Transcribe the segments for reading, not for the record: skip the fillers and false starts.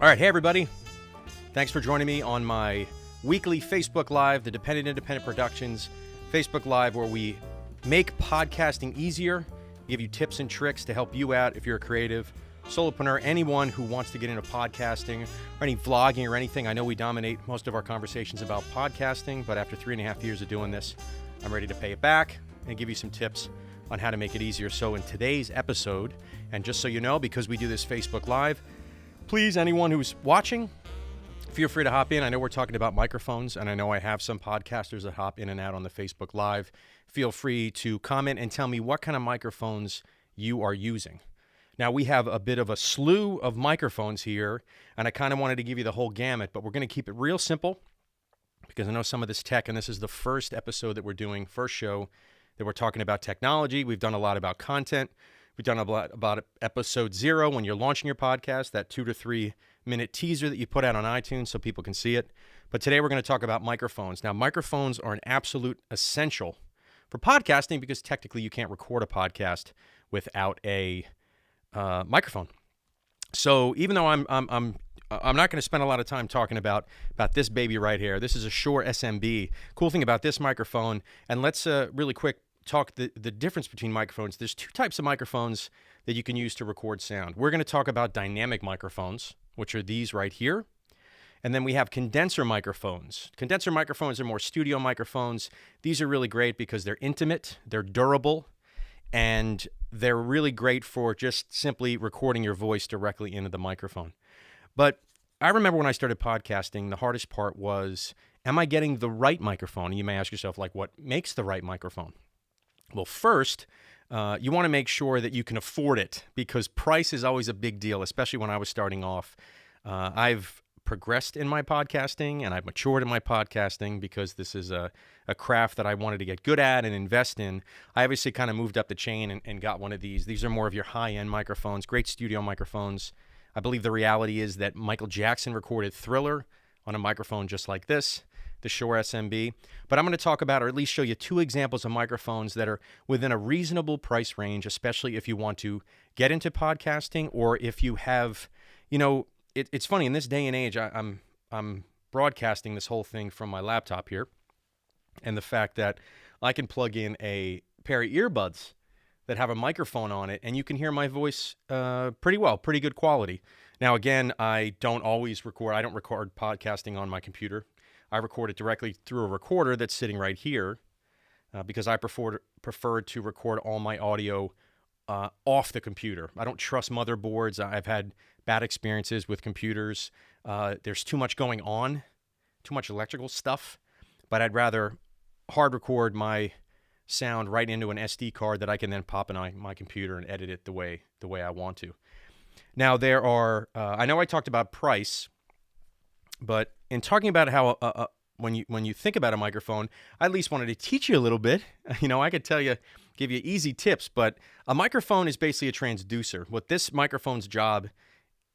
All right, hey everybody. Thanks for joining me on my weekly Facebook Live, the Dependent Independent Productions Facebook Live, where we make podcasting easier, give you tips and tricks to help you out if you're a creative, solopreneur, anyone who wants to get into podcasting or any vlogging or anything. I know we dominate most of our conversations about podcasting, but after 3.5 years of doing this, I'm ready to pay it back and give you some tips on how to make it easier. So in today's episode, and just so you know, because we do this Facebook Live, please, anyone who's watching, feel free to hop in. I know we're talking about microphones, and I know I have some podcasters that hop in and out on the Facebook Live. Feel free to comment and tell me what kind of microphones you are using. Now, we have a bit of a slew of microphones here, and I kind of wanted to give you the whole gamut, but we're going to keep it real simple because I know some of this tech, and this is the first episode that we're doing, first show that we're talking about technology. We've done a lot about content. We've done a lot about episode 0 when you're launching your podcast, that 2 to 3 minute teaser that you put out on iTunes so people can see it. But today we're going to talk about microphones. Now, microphones are an absolute essential for podcasting because technically you can't record a podcast without a microphone. So even though I'm not going to spend a lot of time talking about this baby right here. This is a Shure SMB. Cool thing about this microphone, and let's really quick talk the difference between microphones. There's 2 types of microphones that you can use to record sound. We're going to talk about dynamic microphones, which are these right here. And then we have condenser microphones. Condenser microphones are more studio microphones. These are really great because they're intimate, they're durable, and they're really great for just simply recording your voice directly into the microphone. But I remember when I started podcasting, the hardest part was, am I getting the right microphone? And you may ask yourself, like, what makes the right microphone? Well, first, you want to make sure that you can afford it because price is always a big deal, especially when I was starting off. I've progressed in my podcasting and I've matured in my podcasting because this is a craft that I wanted to get good at and invest in. I obviously kind of moved up the chain and got one of these. These are more of your high-end microphones, great studio microphones. I believe the reality is that Michael Jackson recorded Thriller on a microphone just like this, the Shure SMB. But I'm going to talk about, or at least show you 2 examples of microphones that are within a reasonable price range, especially if you want to get into podcasting or if you have, it's funny, in this day and age, I'm broadcasting this whole thing from my laptop here, and the fact that I can plug in a pair of earbuds that have a microphone on it, and you can hear my voice pretty well, pretty good quality. Now, again, I don't record podcasting on my computer. I record it directly through a recorder that's sitting right here because I prefer to record all my audio off the computer. I don't trust motherboards. I've had bad experiences with computers. There's too much going on, too much electrical stuff, but I'd rather hard record my sound right into an SD card that I can then pop in my computer and edit it the way I want to. Now, there are, I know I talked about price, but in talking about how when you think about a microphone, I at least wanted to teach you a little bit. I could give you easy tips, but a microphone is basically a transducer. What this microphone's job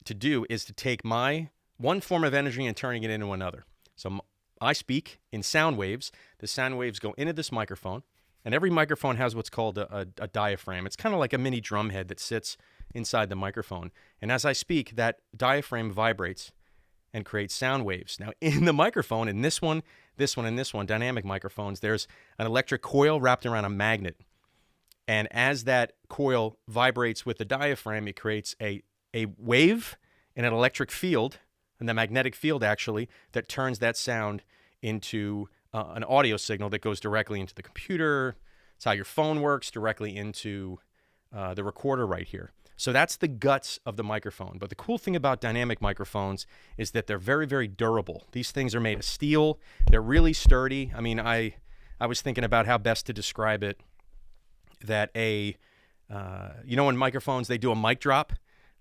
to do is to take my one form of energy and turning it into another. So I speak in sound waves. The sound waves go into this microphone, and every microphone has what's called a diaphragm. It's kind of like a mini drum head that sits inside the microphone. And as I speak, that diaphragm vibrates and create sound waves. Now, in the microphone, in this one, and this one, dynamic microphones, there's an electric coil wrapped around a magnet. And as that coil vibrates with the diaphragm, it creates a wave in an electric field, and the magnetic field, actually, that turns that sound into an audio signal that goes directly into the computer. It's how your phone works, directly into the recorder right here. So that's the guts of the microphone. But the cool thing about dynamic microphones is that they're very, very durable. These things are made of steel. They're really sturdy. I mean, I was thinking about how best to describe it, that when microphones, they do a mic drop.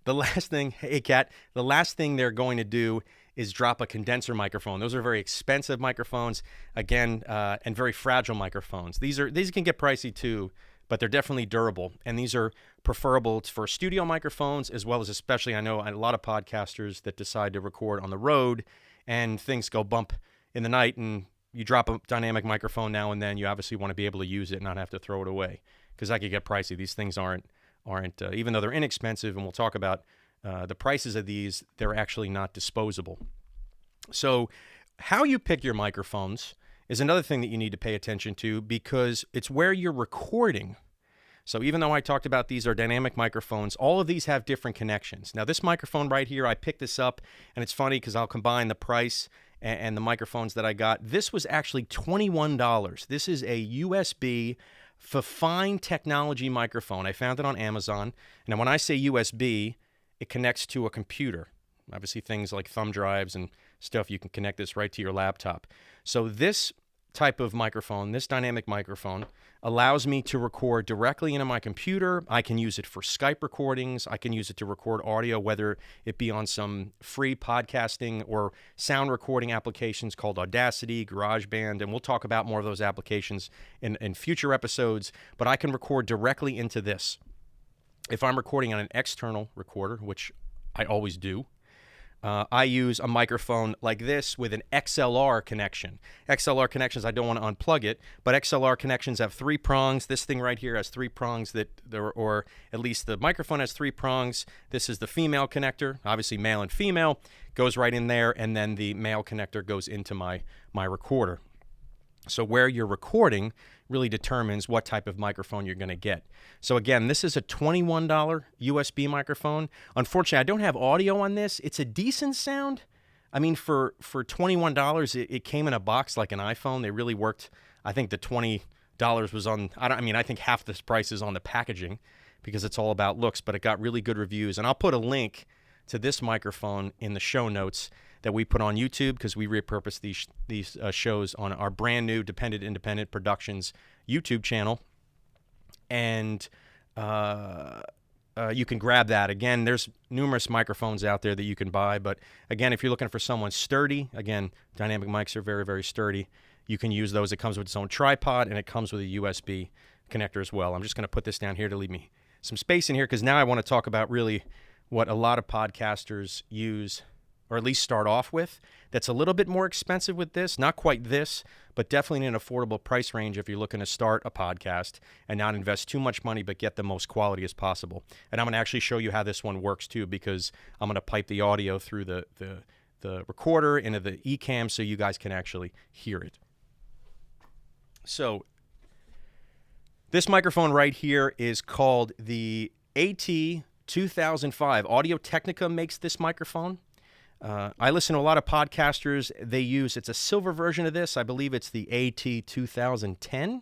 The last thing, hey, Kat, the last thing they're going to do is drop a condenser microphone. Those are very expensive microphones, again, and very fragile microphones. These can get pricey too, but they're definitely durable. And these are preferable for studio microphones, as well as, especially, I know a lot of podcasters that decide to record on the road and things go bump in the night and you drop a dynamic microphone now and then. You obviously want to be able to use it and not have to throw it away, because that could get pricey. These things aren't even though they're inexpensive, and we'll talk about the prices of these, they're actually not disposable. So how you pick your microphones is another thing that you need to pay attention to, because it's where you're recording. So even though I talked about these are dynamic microphones, all of these have different connections. Now this microphone right here, I picked this up, and it's funny because I'll combine the price and the microphones that I got. This was actually $21. This is a USB Fifine technology microphone. I found it on Amazon. Now when I say USB, it connects to a computer. Obviously things like thumb drives and stuff, you can connect this right to your laptop. So this type of microphone, this dynamic microphone, allows me to record directly into my computer. I can use it for Skype recordings. I can use it to record audio, whether it be on some free podcasting or sound recording applications called Audacity, GarageBand, and we'll talk about more of those applications in future episodes, but I can record directly into this. If I'm recording on an external recorder, which I always do, I use a microphone like this with an XLR connection. XLR connections, I don't want to unplug it, but XLR connections have 3 prongs. This thing right here has 3 prongs, or at least the microphone has 3 prongs. This is the female connector, obviously male and female, goes right in there, and then the male connector goes into my recorder. So where you're recording really determines what type of microphone you're going to get. So again, this is a $21 USB microphone. Unfortunately, I don't have audio on this. It's a decent sound. I mean, for $21, it came in a box like an iPhone. They really worked. I think the $20 was on, I think half this price is on the packaging because it's all about looks, but it got really good reviews. And I'll put a link to this microphone in the show notes that we put on YouTube, because we repurpose these shows on our brand new Dependent Independent Productions YouTube channel. And you can grab that. Again, there's numerous microphones out there that you can buy. But again, if you're looking for someone sturdy, again, dynamic mics are very, very sturdy. You can use those. It comes with its own tripod, and it comes with a USB connector as well. I'm just going to put this down here to leave me some space in here, because now I want to talk about really what a lot of podcasters use, or at least start off with, that's a little bit more expensive with this. Not quite this, but definitely in an affordable price range if you're looking to start a podcast and not invest too much money but get the most quality as possible. And I'm going to actually show you how this one works too, because I'm going to pipe the audio through the recorder into the Ecamm so you guys can actually hear it. So this microphone right here is called the AT2005. Audio-Technica makes this microphone. I listen to a lot of podcasters. It's a silver version of this. I believe it's the AT2010.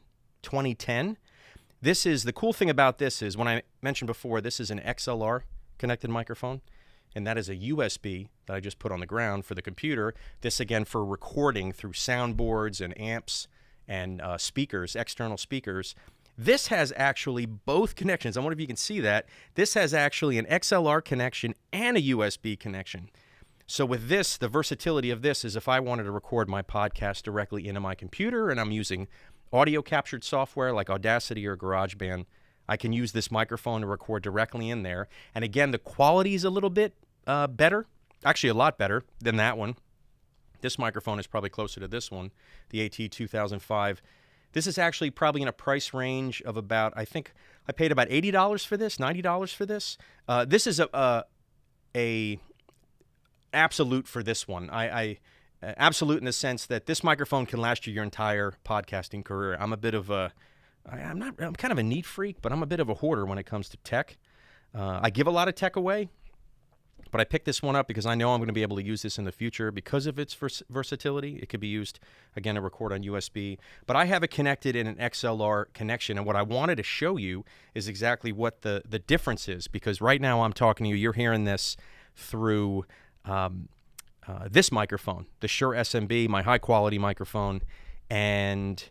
The cool thing about this is, when I mentioned before, this is an XLR connected microphone, and that is a USB that I just put on the ground for the computer. This, again, for recording through soundboards and amps and speakers, external speakers. This has actually both connections. I wonder if you can see that. This has actually an XLR connection and a USB connection. So with this, the versatility of this is if I wanted to record my podcast directly into my computer and I'm using audio captured software like Audacity or GarageBand, I can use this microphone to record directly in there. And again, the quality is a little bit better, actually a lot better than that one. This microphone is probably closer to this one, the AT2005. This is actually probably in a price range of about, I think I paid about $80 for this, $90 for this. This is a absolute for this one. I absolute in the sense that this microphone can last you your entire podcasting career. I'm kind of a neat freak, but I'm a bit of a hoarder when it comes to tech. I give a lot of tech away, but I picked this one up because I know I'm going to be able to use this in the future because of its versatility. It could be used, again, to record on USB. But I have it connected in an XLR connection, and what I wanted to show you is exactly what the difference is, because right now I'm talking to you, you're hearing this through this microphone, the Shure SMB, my high-quality microphone. And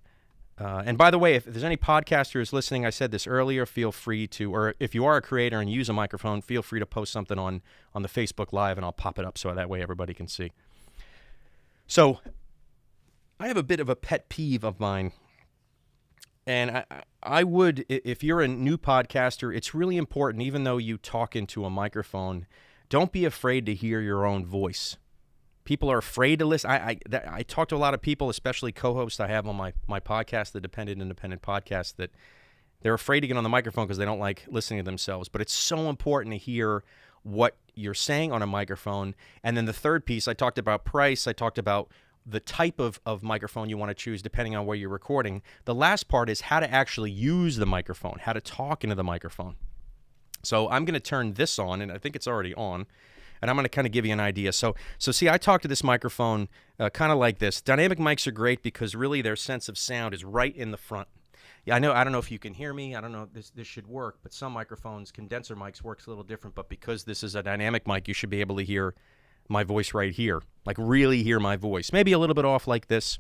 by the way, if there's any podcasters listening, I said this earlier, feel free to, or if you are a creator and use a microphone, feel free to post something on the Facebook Live, and I'll pop it up so that way everybody can see. So I have a bit of a pet peeve of mine. And I would, if you're a new podcaster, it's really important, even though you talk into a microphone, don't be afraid to hear your own voice. People are afraid to listen. I talk to a lot of people, especially co-hosts I have on my podcast, the Dependent Independent Podcast, that they're afraid to get on the microphone because they don't like listening to themselves. But it's so important to hear what you're saying on a microphone. And then the third piece, I talked about price. I talked about the type of microphone you want to choose depending on where you're recording. The last part is how to actually use the microphone, how to talk into the microphone. So I'm going to turn this on, and I think it's already on, and I'm going to kind of give you an idea. So see, I talk to this microphone kind of like this. Dynamic mics are great because really their sense of sound is right in the front. Yeah, I don't know if you can hear me. I don't know if this should work, but some microphones, condenser mics, works a little different. But because this is a dynamic mic, you should be able to hear my voice right here, like really hear my voice. Maybe a little bit off like this.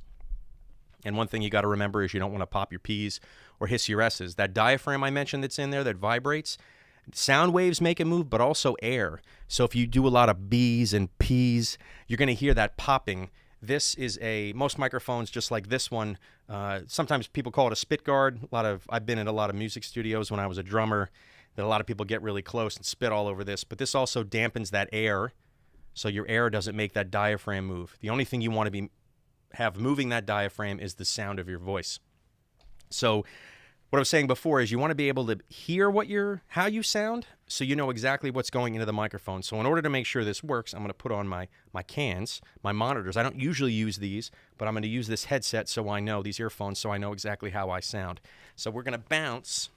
And one thing you got to remember is you don't want to pop your P's or hiss your S's. That diaphragm I mentioned that's in there that vibrates, sound waves make it move, but also air. So if you do a lot of B's and P's, you're going to hear that popping. This is most microphones, just like this one. Sometimes people call it a spit guard. I've been in a lot of music studios when I was a drummer that a lot of people get really close and spit all over this. But this also dampens that air, so your air doesn't make that diaphragm move. The only thing you want to have moving that diaphragm is the sound of your voice. So what I was saying before is you want to be able to hear how you sound, so you know exactly what's going into the microphone. So in order to make sure this works, I'm going to put on my cans, my monitors. I don't usually use these, but I'm going to use this headset so I know, these earphones, so I know exactly how I sound. So we're going to bounce.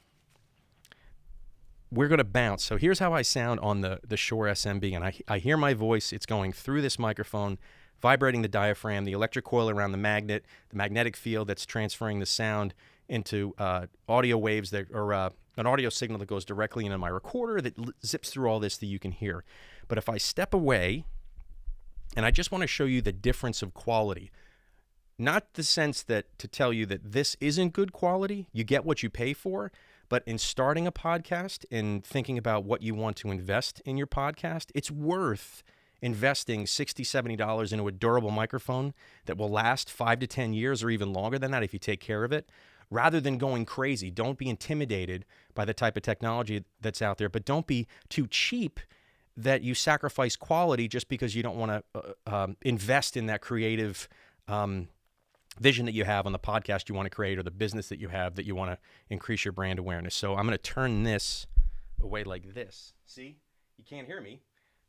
So here's how I sound on the Shure SMB, and I hear my voice. It's going through this microphone, vibrating the diaphragm, the electric coil around the magnetic field that's transferring the sound into audio waves or an audio signal that goes directly into my recorder that zips through all this that you can hear. But if I step away, and I just want to show you the difference of quality, not the sense that to tell you that this isn't good quality, you get what you pay for, but in starting a podcast and thinking about what you want to invest in your podcast, it's worth investing $60, $70 into a durable microphone that will last 5 to 10 years or even longer than that if you take care of it, rather than going crazy. Don't be intimidated by the type of technology that's out there, but don't be too cheap that you sacrifice quality just because you don't want to invest in that creative vision that you have on the podcast you want to create or the business that you have that you want to increase your brand awareness. So I'm going to turn this away like this. See? You can't hear me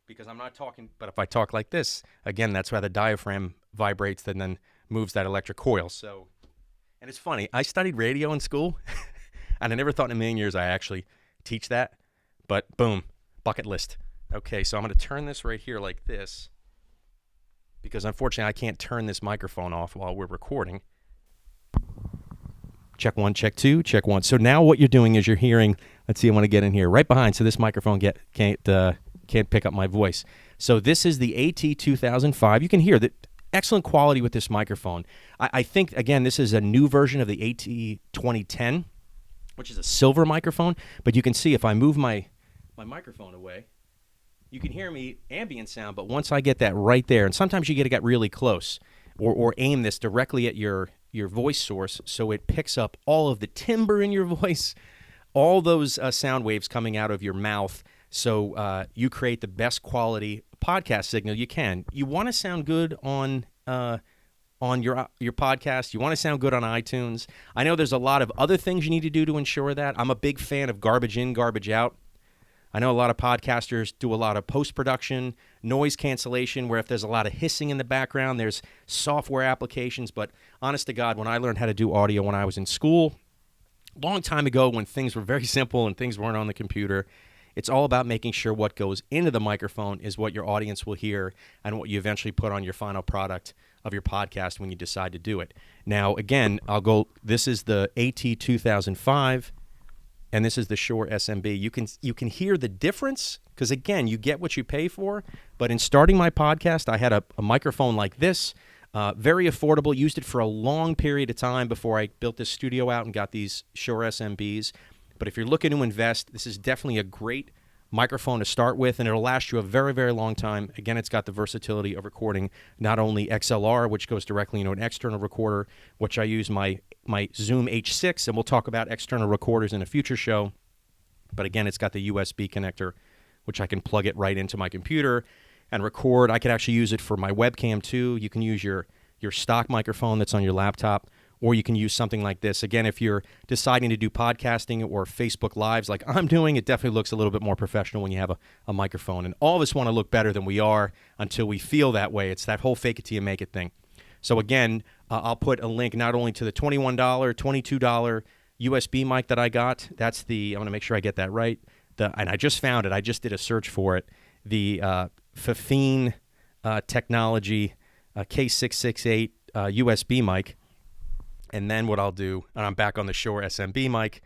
because I'm not talking, but if I talk like this, again, that's why the diaphragm vibrates and then moves that electric coil. So, and it's funny, I studied radio in school, and I never thought in a million years I actually teach that, but boom, bucket list. Okay, so I'm going to turn this right here like this, because unfortunately I can't turn this microphone off while we're recording. Check 1, check 2, check 1. So now what you're doing is you're hearing, let's see, I want to get in here, right behind, so this microphone can't pick up my voice. So this is the AT2005. You can hear that excellent quality with this microphone. I think, again, this is a new version of the AT2010, which is a silver microphone, but you can see if I move my microphone away, you can hear me ambient sound, but once I get that right there, and sometimes you got to get really close or aim this directly at your voice source so it picks up all of the timbre in your voice, all those sound waves coming out of your mouth, so you create the best quality podcast signal you can. You want to sound good on your podcast. You want to sound good on iTunes. I know there's a lot of other things you need to do to ensure that. I'm a big fan of garbage in, garbage out. I know a lot of podcasters do a lot of post-production, noise cancellation, where if there's a lot of hissing in the background, there's software applications. But honest to God, when I learned how to do audio when I was in school, a long time ago when things were very simple and things weren't on the computer, it's all about making sure what goes into the microphone is what your audience will hear and what you eventually put on your final product of your podcast when you decide to do it. Now, again, this is the AT2005. And this is the Shure SMB. You can hear the difference because, again, you get what you pay for. But in starting my podcast, I had a microphone like this, very affordable, used it for a long period of time before I built this studio out and got these Shure SMBs. But if you're looking to invest, this is definitely a great microphone to start with, and it'll last you a very, very long time. Again, it's got the versatility of recording not only XLR, which goes directly into an external recorder, which I use my Zoom H6, and we'll talk about external recorders in a future show. But again, it's got the USB connector, which I can plug it right into my computer and record. I could actually use it for my webcam too. You can use your stock microphone that's on your laptop or you can use something like this. Again, if you're deciding to do podcasting or Facebook Lives like I'm doing, it definitely looks a little bit more professional when you have a microphone. And all of us want to look better than we are until we feel that way. It's that whole fake it till you make it thing. So again, I'll put a link not only to the $21, $22 USB mic that I got. That's the, I'm going to make sure I get that right. And I just found it. I just did a search for it. The Fifine Technology K668 USB mic. And then what I'll do, and I'm back on the Shure SMB mic,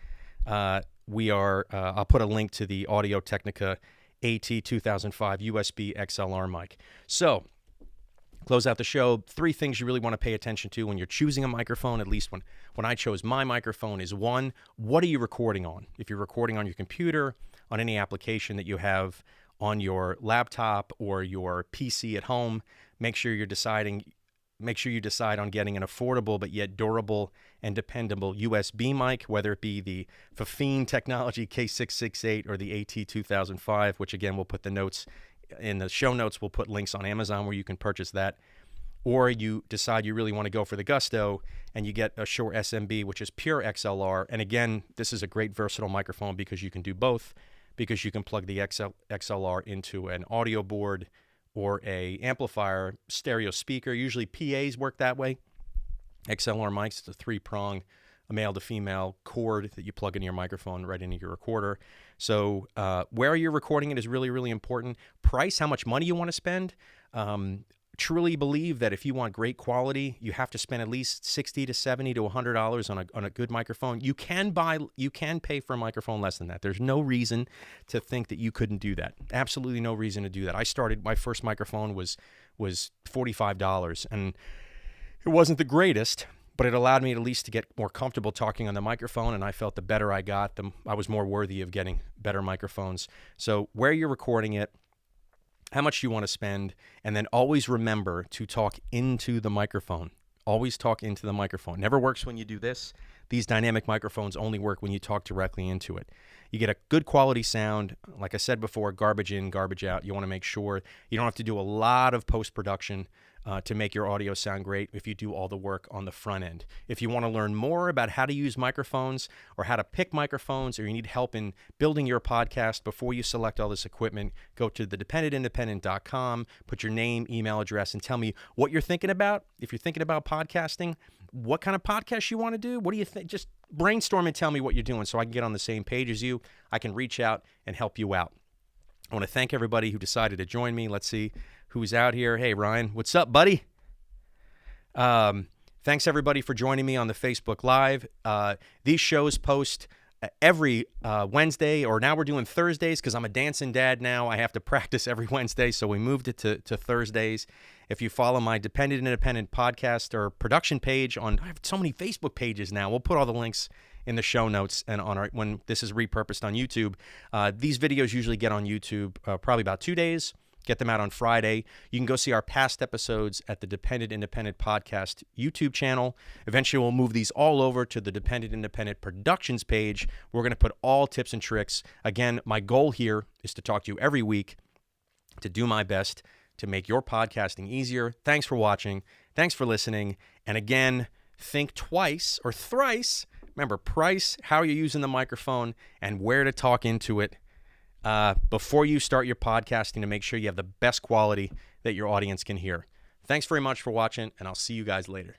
I'll put a link to the Audio-Technica AT2005 USB XLR mic. So, close out the show, 3 things you really want to pay attention to when you're choosing a microphone, at least when I chose my microphone, is 1, what are you recording on? If you're recording on your computer, on any application that you have on your laptop or your PC at home, make sure you decide on getting an affordable but yet durable and dependable USB mic, whether it be the Fifine Technology K668 or the AT2005, which again, we'll put the notes in the show notes. We'll put links on Amazon where you can purchase that. Or you decide you really want to go for the gusto and you get a Shure SMB, which is pure XLR. And again, this is a great versatile microphone because you can do both, because you can plug the XLR into an audio board or a amplifier, stereo speaker. Usually PAs work that way. XLR mics, it's a 3-prong, a male to female cord that you plug into your microphone right into your recorder. So where you're recording it is really, really important. Price, how much money you want to spend. Truly believe that if you want great quality, you have to spend at least $60 to $70 to $100 on a good microphone. You can pay for a microphone less than that. There's no reason to think that you couldn't do that. Absolutely no reason to do that. My first microphone was $45, and it wasn't the greatest, but it allowed me at least to get more comfortable talking on the microphone, and I felt the better I got, I was more worthy of getting better microphones. So where you're recording it, how much you want to spend, and then always remember to talk into the microphone. Always talk into the microphone. Never works when you do this. These dynamic microphones only work when you talk directly into it. You get a good quality sound. Like I said before, garbage in, garbage out. You want to make sure you don't have to do a lot of post-production to make your audio sound great if you do all the work on the front end. If you want to learn more about how to use microphones or how to pick microphones, or you need help in building your podcast before you select all this equipment, go to thedependentindependent.com, put your name, email address, and tell me what you're thinking about. If you're thinking about podcasting, what kind of podcast you want to do, what do you think? Just brainstorm and tell me what you're doing so I can get on the same page as you. I can reach out and help you out. I want to thank everybody who decided to join me. Let's see who's out here. Hey, Ryan, what's up, buddy? Thanks, everybody, for joining me on the Facebook Live. These shows post every Wednesday, or now we're doing Thursdays because I'm a dancing dad now. I have to practice every Wednesday, so we moved it to Thursdays. If you follow my Dependent Independent podcast or production page I have so many Facebook pages now. We'll put all the links in the show notes and when this is repurposed on YouTube. These videos usually get on YouTube probably about 2 days. Get them out on Friday. You can go see our past episodes at the Dependent Independent Podcast YouTube channel. Eventually, we'll move these all over to the Dependent Independent Productions page. We're going to put all tips and tricks. Again, my goal here is to talk to you every week, to do my best to make your podcasting easier. Thanks for watching. Thanks for listening. And again, think twice or thrice. Remember, price, how you're using the microphone, and where to talk into it before you start your podcasting to make sure you have the best quality that your audience can hear. Thanks very much for watching, and I'll see you guys later.